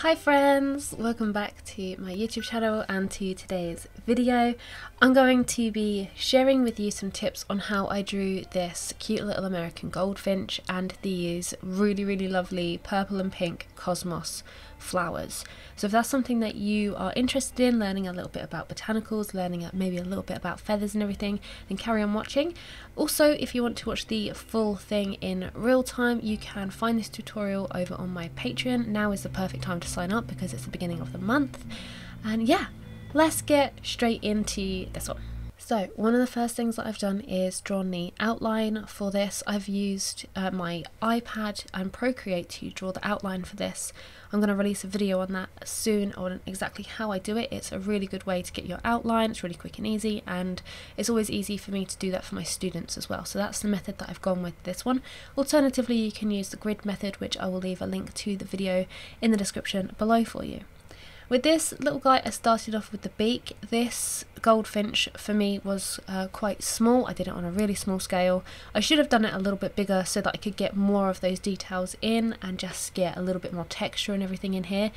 Hi friends, welcome back to my YouTube channel and to today's video. I'm going to be sharing with you some tips on how I drew this cute little American goldfinch and these really lovely purple and pink cosmos flowers. So if that's something that you are interested in, learning a little bit about botanicals, learning maybe a little bit about feathers and everything, then carry on watching. Also, if you want to watch the full thing in real time, you can find this tutorial over on my Patreon. Now is the perfect time to sign up because it's the beginning of the month. And yeah, let's get straight into this one. So one of the first things that I've done is drawn the outline for this. I've used my iPad and Procreate to draw the outline for this. I'm going to release a video on that soon on exactly how I do it. It's a really good way to get your outline. It's really quick and easy, and it's always easy for me to do that for my students as well. So that's the method that I've gone with this one. Alternatively, you can use the grid method, which I will leave a link to the video in the description below for you. With this little guy, I started off with the beak. This goldfinch for me was quite small. I did it on a really small scale. I should have done it a little bit bigger so that I could get more of those details in and just get a little bit more texture and everything in here.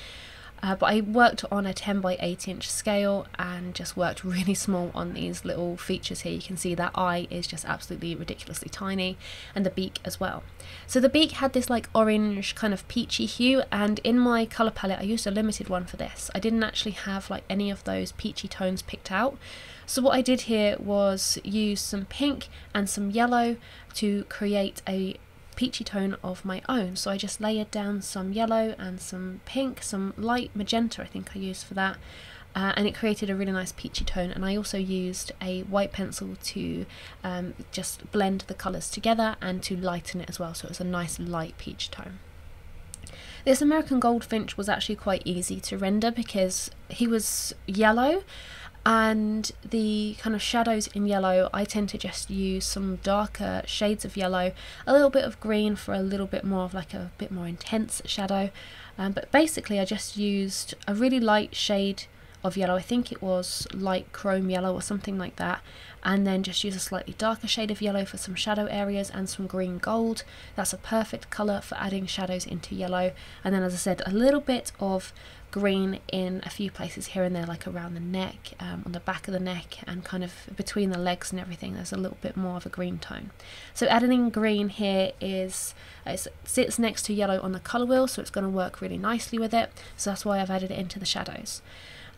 But I worked on a 10 by 8 inch scale and just worked really small on these little features here. You can see that eye is just absolutely ridiculously tiny, and the beak as well. So the beak had this like orange kind of peachy hue, and in my colour palette I used a limited one for this. I didn't actually have like any of those peachy tones picked out. So what I did here was use some pink and some yellow to create a peachy tone of my own. So I just layered down some yellow and some pink, some light magenta I think I used for that, and it created a really nice peachy tone. And I also used a white pencil to just blend the colours together and to lighten it as well, so it was a nice light peach tone. This American goldfinch was actually quite easy to render because he was yellow, and the kind of shadows in yellow, I tend to just use some darker shades of yellow, a little bit of green for a little bit more of like a bit more intense shadow, but basically I just used a really light shade of yellow. I think it was light chrome yellow or something like that, and then just use a slightly darker shade of yellow for some shadow areas and some green gold. That's a perfect colour for adding shadows into yellow. And then, as I said, a little bit of green in a few places here and there, like around the neck, on the back of the neck, and kind of between the legs and everything. There's a little bit more of a green tone. So adding green here is it sits next to yellow on the colour wheel, so it's going to work really nicely with it. So that's why I've added it into the shadows.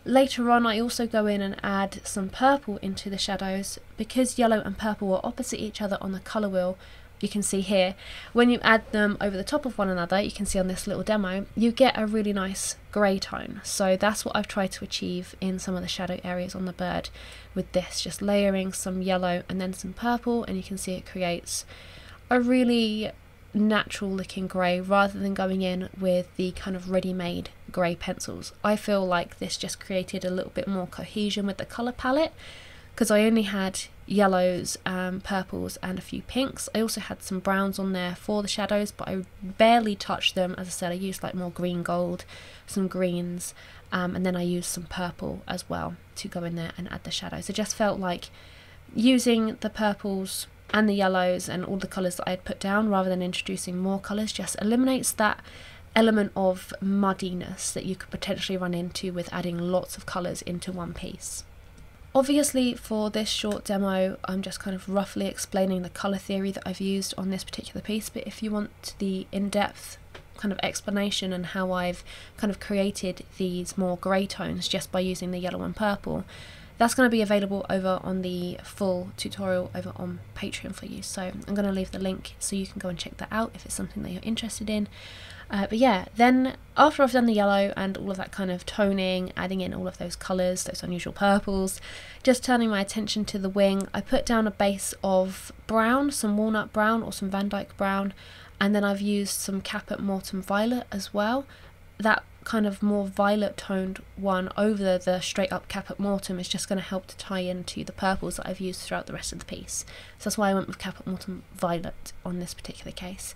Later on, I also go in and add some purple into the shadows. Because yellow and purple are opposite each other on the colour wheel, you can see here, when you add them over the top of one another, you can see on this little demo, you get a really nice grey tone. So that's what I've tried to achieve in some of the shadow areas on the bird with this, just layering some yellow and then some purple, and you can see it creates a really natural looking grey rather than going in with the kind of ready-made grey pencils. I feel like this just created a little bit more cohesion with the colour palette because I only had yellows, purples and a few pinks. I also had some browns on there for the shadows, but I barely touched them. As I said, I used like more green gold, some greens, and then I used some purple as well to go in there and add the shadows. I just felt like using the purples and the yellows and all the colours that I had put down rather than introducing more colours just eliminates that element of muddiness that you could potentially run into with adding lots of colours into one piece. Obviously for this short demo I'm just kind of roughly explaining the colour theory that I've used on this particular piece, but if you want the in-depth kind of explanation and how I've kind of created these more grey tones just by using the yellow and purple, that's going to be available over on the full tutorial over on Patreon for you. So I'm going to leave the link so you can go and check that out if it's something that you're interested in. But yeah, then after I've done the yellow and all of that kind of toning, adding in all of those colours, those unusual purples, just turning my attention to the wing, I put down a base of brown, some walnut brown or some Van Dyke brown, and then I've used some Caput Mortuum violet as well. That kind of more violet toned one over the straight up Caput Mortuum is just going to help to tie into the purples that I've used throughout the rest of the piece. So that's why I went with Caput Mortuum violet on this particular case.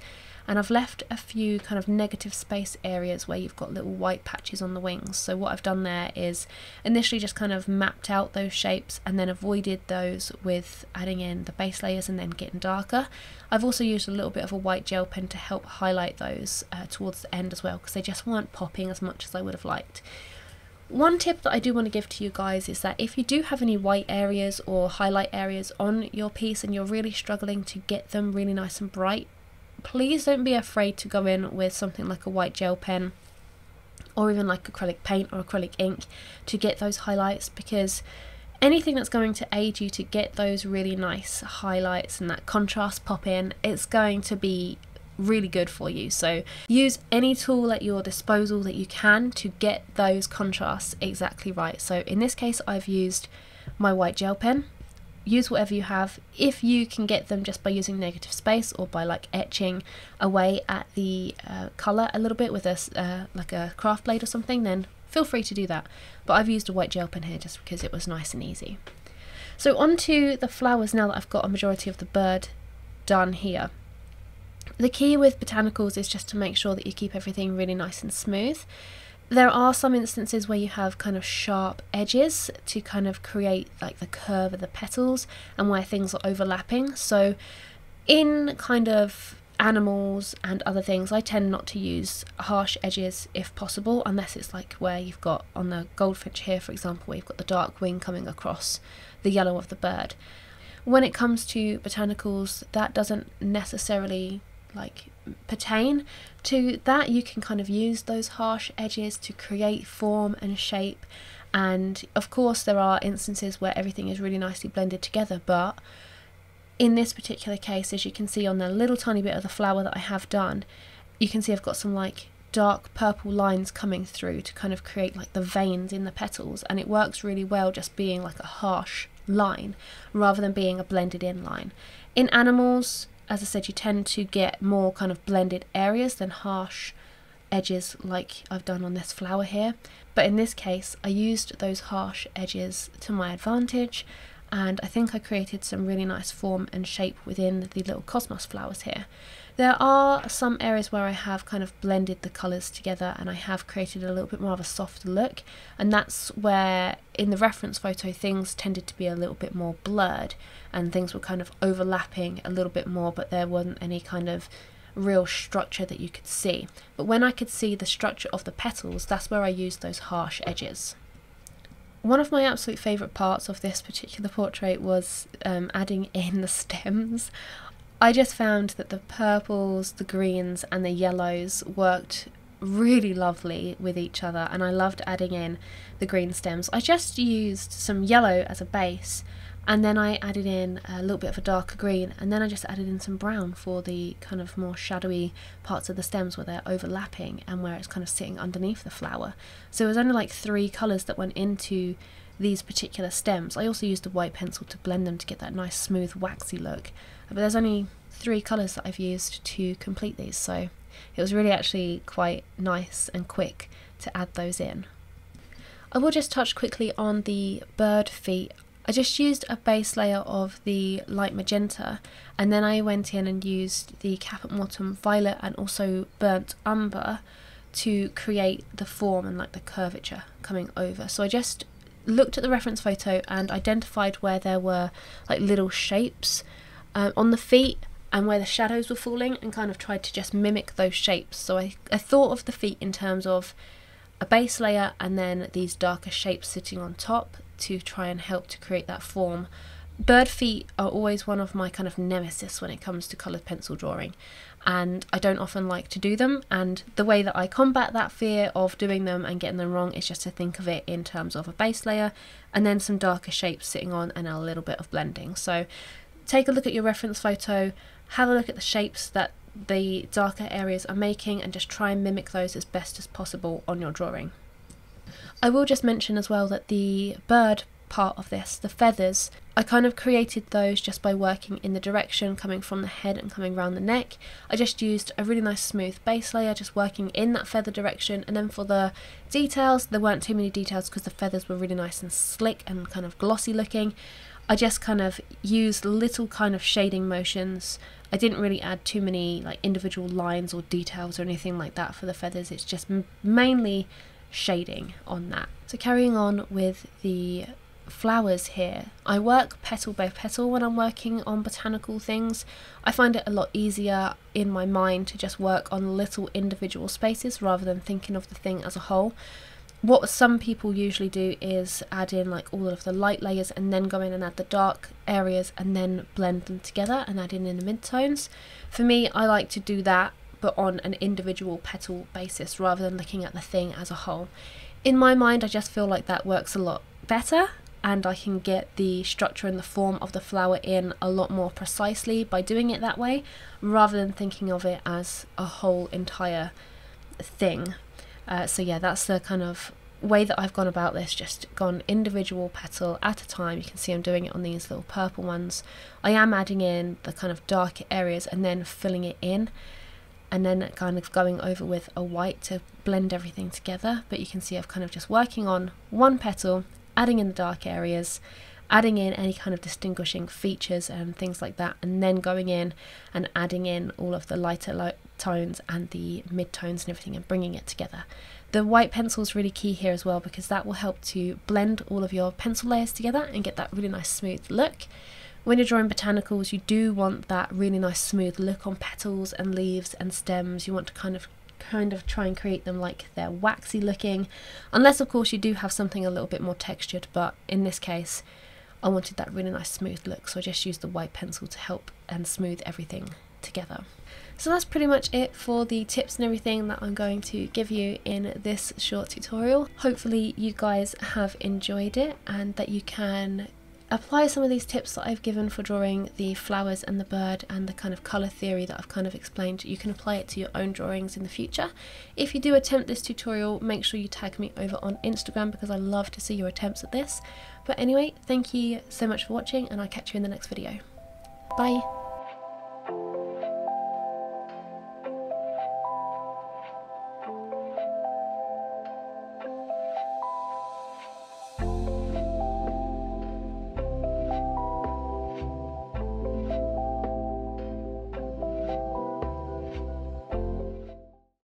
and I've left a few kind of negative space areas where you've got little white patches on the wings. So what I've done there is initially just kind of mapped out those shapes and then avoided those with adding in the base layers and then getting darker. I've also used a little bit of a white gel pen to help highlight those towards the end as well, because they just weren't popping as much as I would have liked. One tip that I do want to give to you guys is that if you do have any white areas or highlight areas on your piece and you're really struggling to get them really nice and bright, please don't be afraid to go in with something like a white gel pen or even like acrylic paint or acrylic ink to get those highlights, because anything that's going to aid you to get those really nice highlights and that contrast pop in, it's going to be really good for you. So use any tool at your disposal that you can to get those contrasts exactly right. So in this case I've used my white gel pen. Use whatever you have. If you can get them just by using negative space or by like etching away at the colour a little bit with a like a craft blade or something, then feel free to do that. But I've used a white gel pen here just because it was nice and easy. So onto the flowers now that I've got a majority of the bird done here. The key with botanicals is just to make sure that you keep everything really nice and smooth. There are some instances where you have kind of sharp edges to kind of create like the curve of the petals and where things are overlapping. So in kind of animals and other things, I tend not to use harsh edges if possible, unless it's like where you've got on the goldfinch here, for example, where you've got the dark wing coming across the yellow of the bird. When it comes to botanicals, that doesn't necessarily like pertain to that. You can kind of use those harsh edges to create form and shape, and of course there are instances where everything is really nicely blended together, but in this particular case, as you can see on the little tiny bit of the flower that I have done, you can see I've got some like dark purple lines coming through to kind of create like the veins in the petals, and it works really well just being like a harsh line rather than being a blended in line. In animals, as I said, you tend to get more kind of blended areas than harsh edges like I've done on this flower here. But in this case, I used those harsh edges to my advantage, and I think I created some really nice form and shape within the little cosmos flowers here. There are some areas where I have kind of blended the colours together and I have created a little bit more of a softer look, and that's where in the reference photo things tended to be a little bit more blurred and things were kind of overlapping a little bit more, but there wasn't any kind of real structure that you could see. But when I could see the structure of the petals, that's where I used those harsh edges. One of my absolute favourite parts of this particular portrait was adding in the stems. I just found that the purples, the greens and the yellows worked really lovely with each other, and I loved adding in the green stems. I just used some yellow as a base, and then I added in a little bit of a darker green, and then I just added in some brown for the kind of more shadowy parts of the stems where they're overlapping and where it's kind of sitting underneath the flower. So it was only like 3 colours that went into these particular stems. I also used a white pencil to blend them to get that nice smooth waxy look, but there's only 3 colours that I've used to complete these, so it was really actually quite nice and quick to add those in. I will just touch quickly on the bird feet. I just used a base layer of the light magenta, and then I went in and used the Caput Mortuum violet and also burnt umber to create the form and like the curvature coming over. So I just looked at the reference photo and identified where there were like little shapes on the feet and where the shadows were falling, and kind of tried to just mimic those shapes. So I thought of the feet in terms of a base layer and then these darker shapes sitting on top to try and help to create that form. Bird feet are always one of my kind of nemesis when it comes to coloured pencil drawing, and I don't often like to do them, and the way that I combat that fear of doing them and getting them wrong is just to think of it in terms of a base layer and then some darker shapes sitting on and a little bit of blending. So take a look at your reference photo, have a look at the shapes that the darker areas are making, and just try and mimic those as best as possible on your drawing. I will just mention as well that the bird part of this, the feathers, I kind of created those just by working in the direction coming from the head and coming around the neck. I just used a really nice smooth base layer just working in that feather direction, and then for the details, there weren't too many details because the feathers were really nice and slick and kind of glossy looking. I just kind of used little kind of shading motions I didn't really add too many like individual lines or details or anything like that for the feathers. It's just mainly shading on that. So carrying on with the flowers here, I work petal by petal when I'm working on botanical things. I find it a lot easier in my mind to just work on little individual spaces rather than thinking of the thing as a whole. What some people usually do is add in like all of the light layers and then go in and add the dark areas and then blend them together and add in the mid-tones. For me, I like to do that but on an individual petal basis rather than looking at the thing as a whole. In my mind, I just feel like that works a lot better, and I can get the structure and the form of the flower in a lot more precisely by doing it that way rather than thinking of it as a whole entire thing. So yeah, that's the kind of way that I've gone about this, just gone individual petal at a time. You can see I'm doing it on these little purple ones. I am adding in the kind of darker areas and then filling it in, and then kind of going over with a white to blend everything together. But you can see I've kind of just working on one petal, adding in the dark areas, adding in any kind of distinguishing features and things like that, and then going in and adding in all of the lighter tones and the mid-tones and everything and bringing it together. The white pencil is really key here as well, because that will help to blend all of your pencil layers together and get that really nice smooth look. When you're drawing botanicals, you do want that really nice smooth look on petals and leaves and stems. You want to kind of try and create them like they're waxy looking, unless of course you do have something a little bit more textured, but in this case I wanted that really nice smooth look, so I just used the white pencil to help and smooth everything together. So that's pretty much it for the tips and everything that I'm going to give you in this short tutorial. Hopefully you guys have enjoyed it and that you can apply some of these tips that I've given for drawing the flowers and the bird and the kind of colour theory that I've kind of explained. You can apply it to your own drawings in the future. If you do attempt this tutorial, make sure you tag me over on Instagram, because I love to see your attempts at this. But anyway, thank you so much for watching, and I'll catch you in the next video. Bye!